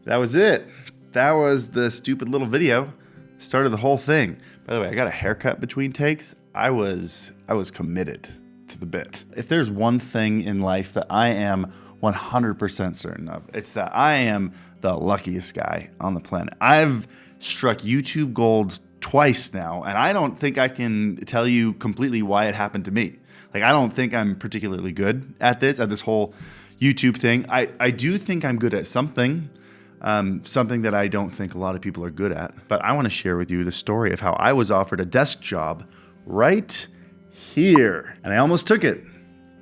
That was it. That was the stupid little video. Started the whole thing. By the way, I got a haircut between takes. I was committed to the bit. If there's one thing in life that I am 100% certain of, it's that I am the luckiest guy on the planet. I've struck YouTube gold twice now, and I don't think I can tell you completely why it happened to me. Like, I don't think I'm particularly good at this whole YouTube thing. I do think I'm good at something. Something that I don't think a lot of people are good at. But I want to share with you the story of how I was offered a desk job right here. And I almost took it.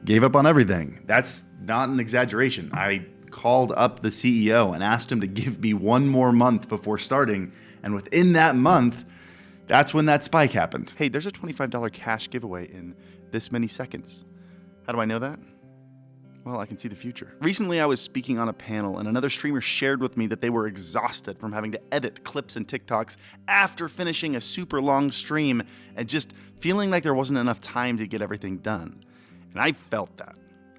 Gave up on everything. That's not an exaggeration. I called up the CEO and asked him to give me one more month before starting. And within that month, that's when that spike happened. Hey, there's a $25 cash giveaway in this many seconds. How do I know that? Well, I can see the future. Recently, I was speaking on a panel, and another streamer shared with me that they were exhausted from having to edit clips and TikToks after finishing a super long stream and just feeling like there wasn't enough time to get everything done. And I felt that.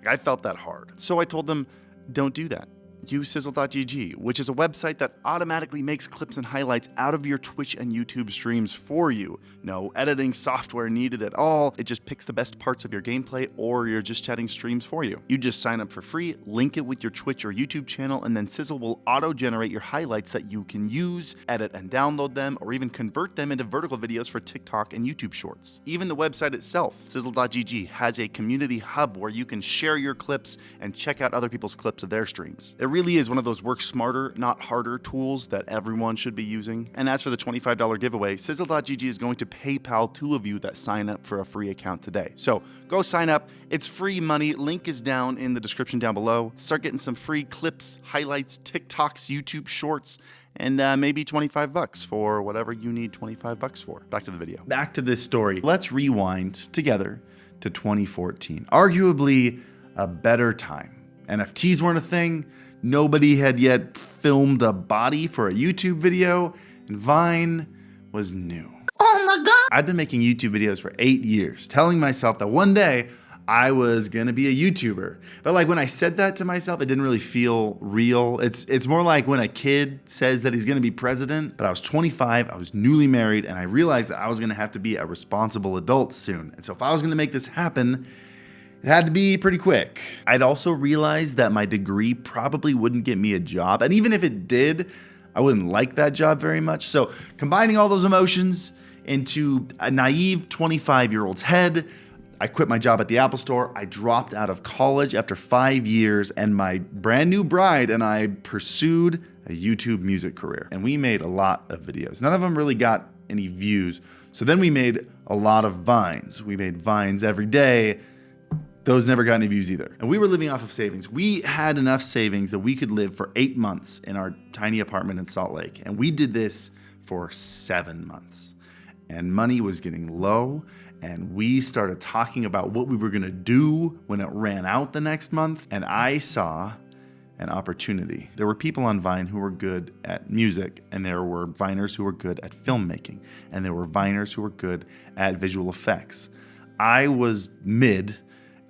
I felt that hard. So I told them, don't do that. Use sizzle.gg, which is a website that automatically makes clips and highlights out of your Twitch and YouTube streams for you. No editing software needed at all. It just picks the best parts of your gameplay or your just chatting streams for you. You just sign up for free, link it with your Twitch or YouTube channel, and then Sizzle will auto-generate your highlights that you can use, edit and download them, or even convert them into vertical videos for TikTok and YouTube Shorts. Even the website itself, sizzle.gg, has a community hub where you can share your clips and check out other people's clips of their streams. It really is one of those work smarter, not harder tools that everyone should be using. And as for the $25 giveaway, sizzle.gg is going to PayPal two of you that sign up for a free account today. So go sign up. It's free money. Link is down in the description down below. Start getting some free clips, highlights, TikToks, YouTube Shorts, and maybe $25 for whatever you need $25 for. Back to the video. Back to this story. Let's rewind together to 2014. Arguably a better time. NFTs weren't a thing. Nobody had yet filmed a body for a YouTube video, and Vine was new. Oh my God! I'd been making YouTube videos for 8 years, telling myself that one day I was gonna be a YouTuber. But like when I said that to myself, it didn't really feel real. It's more like when a kid says that he's gonna be president, but I was 25, I was newly married, and I realized that I was gonna have to be a responsible adult soon. And so if I was gonna make this happen, it had to be pretty quick. I'd also realized that my degree probably wouldn't get me a job. And even if it did, I wouldn't like that job very much. So combining all those emotions into a naive 25-year-old's head, I quit my job at the Apple Store. I dropped out of college after 5 years, and my brand new bride and I pursued a YouTube music career. And we made a lot of videos. None of them really got any views. So then we made a lot of Vines. We made Vines every day. Those never got any views either. And we were living off of savings. We had enough savings that we could live for 8 months in our tiny apartment in Salt Lake. And we did this for 7 months. And money was getting low. And we started talking about what we were gonna do when it ran out the next month. And I saw an opportunity. There were people on Vine who were good at music, and there were Viners who were good at filmmaking, and there were Viners who were good at visual effects. I was mid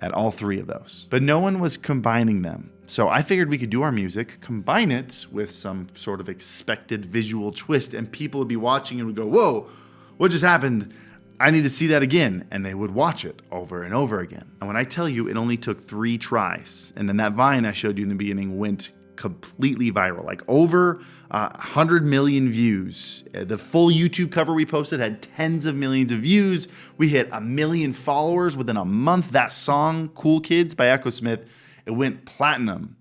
at all three of those, but no one was combining them. So I figured we could do our music, combine it with some sort of expected visual twist, and people would be watching and would go, whoa, what just happened? I need to see that again. And they would watch it over and over again. And when I tell you, it only took 3 tries. And then that Vine I showed you in the beginning went completely viral, like over 100 million views. The full YouTube cover we posted had tens of millions of views. We hit 1 million followers within a month. That song, Cool Kids by Echo Smith, it went platinum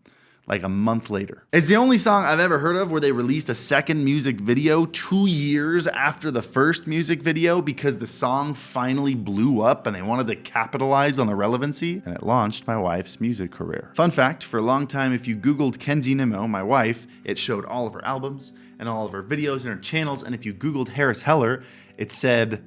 like a month later. It's the only song I've ever heard of where they released a second music video 2 years after the first music video because the song finally blew up and they wanted to capitalize on the relevancy, and it launched my wife's music career. Fun fact, for a long time, if you Googled Kenzie Nimmo, my wife, it showed all of her albums and all of her videos and her channels, and if you Googled Harris Heller, it said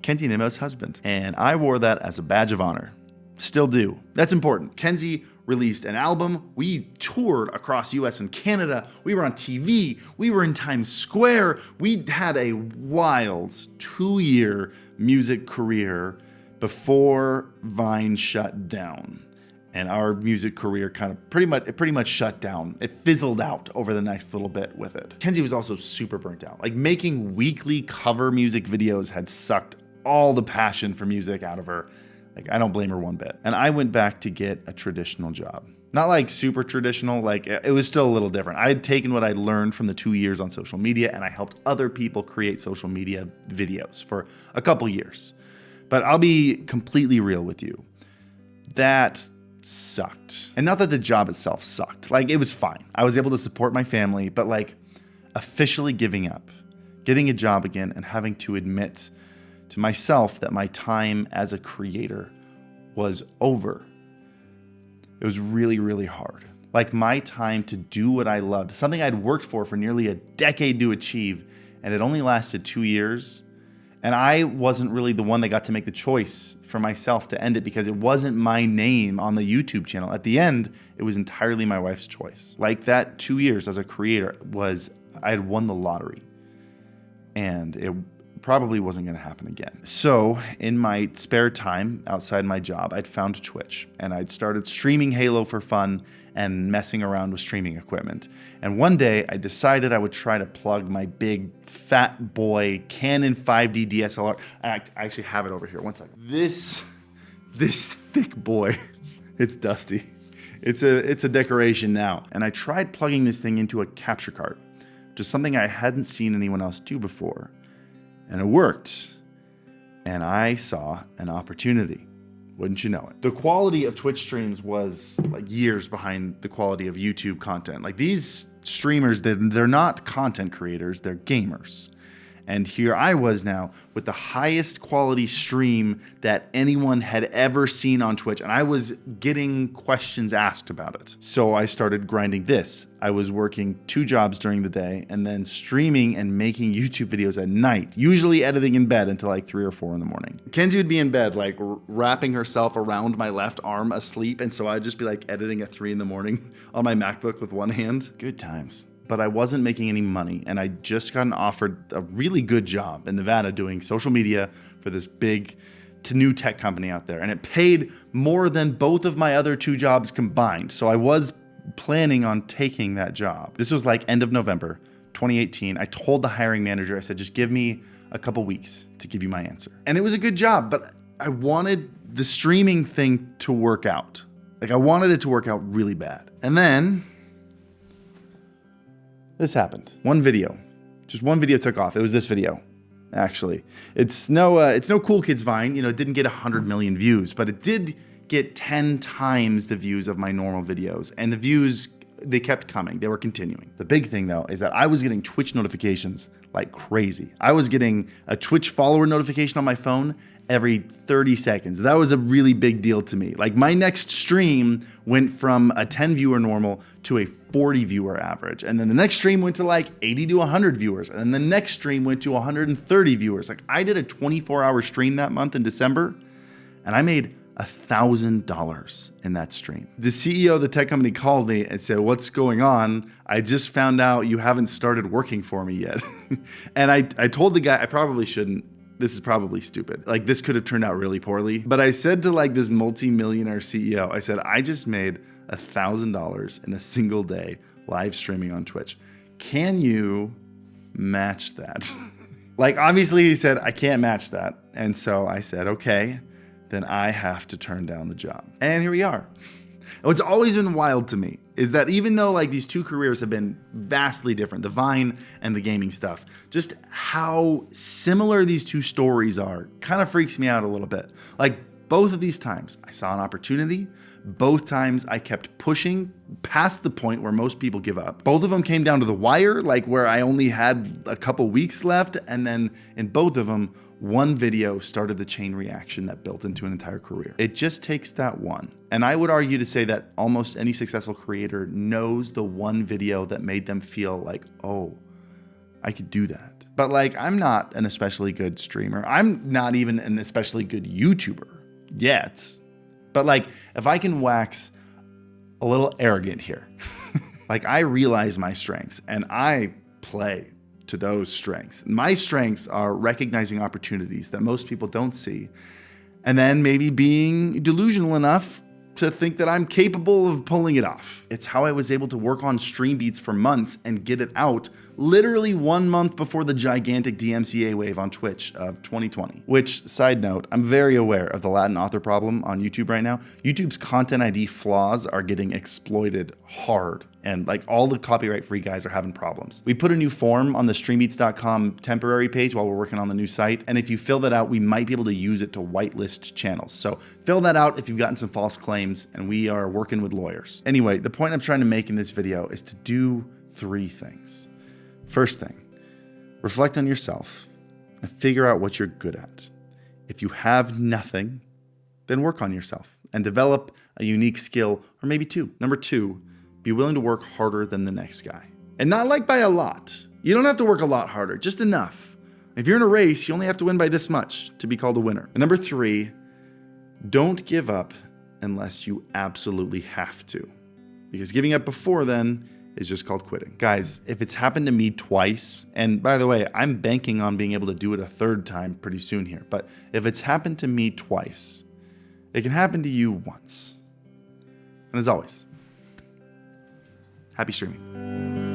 Kenzie Nimmo's husband. And I wore that as a badge of honor. Still do. That's important. Kenzie released an album. We toured across US and Canada. We were on TV. We were in Times Square. We had a wild 2-year music career before Vine shut down. And our music career kind of pretty much shut down. It fizzled out over the next little bit with it. Kenzie was also super burnt out. Like making weekly cover music videos had sucked all the passion for music out of her. Like I don't blame her one bit. And I went back to get a traditional job. Not like super traditional, like it was still a little different. I had taken what I learned from the 2 years on social media and I helped other people create social media videos for a couple years. But I'll be completely real with you. That sucked. And not that the job itself sucked. Like it was fine. I was able to support my family, but like officially giving up, getting a job again and having to admit to myself that my time as a creator was over. It was really, really hard. Like my time to do what I loved, something I'd worked for nearly a decade to achieve, and it only lasted 2 years. And I wasn't really the one that got to make the choice for myself to end it because it wasn't my name on the YouTube channel. At the end, it was entirely my wife's choice. Like that 2 years as a creator I had won the lottery and it probably wasn't going to happen again. So in my spare time outside my job, I'd found Twitch and I'd started streaming Halo for fun and messing around with streaming equipment. And one day I decided I would try to plug my big fat boy Canon 5D DSLR. I actually have it over here. One second. This thick boy, it's dusty. It's a decoration now. And I tried plugging this thing into a capture card, which is something I hadn't seen anyone else do before. And it worked. And I saw an opportunity. Wouldn't you know it? The quality of Twitch streams was like years behind the quality of YouTube content. Like these streamers, they're not content creators, they're gamers. And here I was now with the highest quality stream that anyone had ever seen on Twitch. And I was getting questions asked about it. So I started grinding this. I was working 2 jobs during the day and then streaming and making YouTube videos at night, usually editing in bed until like 3 or 4 in the morning. Kenzie would be in bed, like wrapping herself around my left arm asleep. And so I'd just be like editing at 3 in the morning on my MacBook with one hand. Good times. But I wasn't making any money and I just gotten offered a really good job in Nevada doing social media for this big to new tech company out there. And it paid more than both of my other 2 jobs combined. So I was planning on taking that job. This was like end of November, 2018. I told the hiring manager, I said, just give me a couple weeks to give you my answer. And it was a good job, but I wanted the streaming thing to work out. Like I wanted it to work out really bad. And then this happened. Just one video took off. It was this video, actually. It's no Cool Kids Vine. You know, it didn't get 100 million views, but it did get 10 times the views of my normal videos. And the views, they kept coming. They were continuing. The big thing though, is that I was getting Twitch notifications like crazy. I was getting a Twitch follower notification on my phone every 30 seconds. That was a really big deal to me. Like my next stream went from a 10 viewer normal to a 40 viewer average. And then the next stream went to like 80 to 100 viewers. And then the next stream went to 130 viewers. Like I did a 24-hour stream that month in December and I made $1,000 in that stream. The CEO of the tech company called me and said, "What's going on? I just found out you haven't started working for me yet." And I told the guy, I probably shouldn't. This is probably stupid. Like this could have turned out really poorly. But I said to like this multi-millionaire CEO, I said, I just made $1,000 in a single day live streaming on Twitch. Can you match that? Like obviously he said, I can't match that. And so I said, okay, then I have to turn down the job. And here we are. What's always been wild to me is that even though like these 2 careers have been vastly different, the Vine and the gaming stuff, just how similar these 2 stories are kind of freaks me out a little bit. Like both of these times I saw an opportunity. Both times I kept pushing past the point where most people give up. Both of them came down to the wire, like where I only had a couple weeks left. And then in both of them, one video started the chain reaction that built into an entire career. It just takes that one. And I would argue to say that almost any successful creator knows the one video that made them feel like, oh, I could do that. But like, I'm not an especially good streamer. I'm not even an especially good YouTuber yet. But like, if I can wax a little arrogant here, like I realize my strengths and I play to those strengths. My strengths are recognizing opportunities that most people don't see and then maybe being delusional enough to think that I'm capable of pulling it off. It's how I was able to work on Stream Beats for months and get it out literally 1 month before the gigantic DMCA wave on Twitch of 2020. Which, side note, I'm very aware of the Latin author problem on YouTube right now. YouTube's content ID flaws are getting exploited hard, and like all the copyright free guys are having problems. We put a new form on the streambeats.com temporary page while we're working on the new site, and if you fill that out, we might be able to use it to whitelist channels. So fill that out if you've gotten some false claims, and we are working with lawyers. Anyway, the point I'm trying to make in this video is to do 3 things. First thing, reflect on yourself and figure out what you're good at. If you have nothing, then work on yourself and develop a unique skill, or maybe 2. Number 2, be willing to work harder than the next guy. And not like by a lot. You don't have to work a lot harder, just enough. If you're in a race, you only have to win by this much to be called a winner. And number 3, don't give up unless you absolutely have to. Because giving up before then is just called quitting. Guys, if it's happened to me twice, and by the way, I'm banking on being able to do it a 3rd time pretty soon here, but if it's happened to me twice, it can happen to you once. And as always, happy streaming.